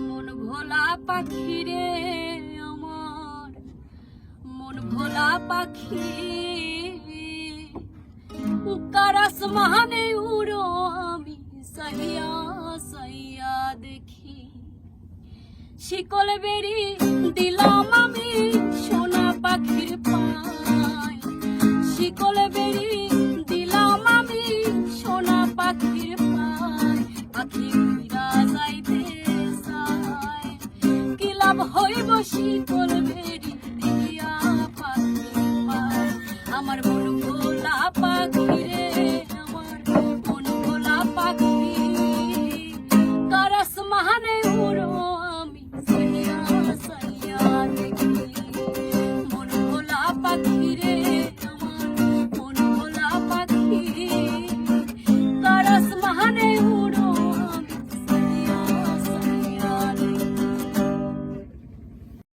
মন ভোলা পাখি রে আমার, মন ভোলা পাখি, কার আসমানে উড়ো আমি সাইয়া সাইয়া দেখি। শিকল বেরি দিলাম আমি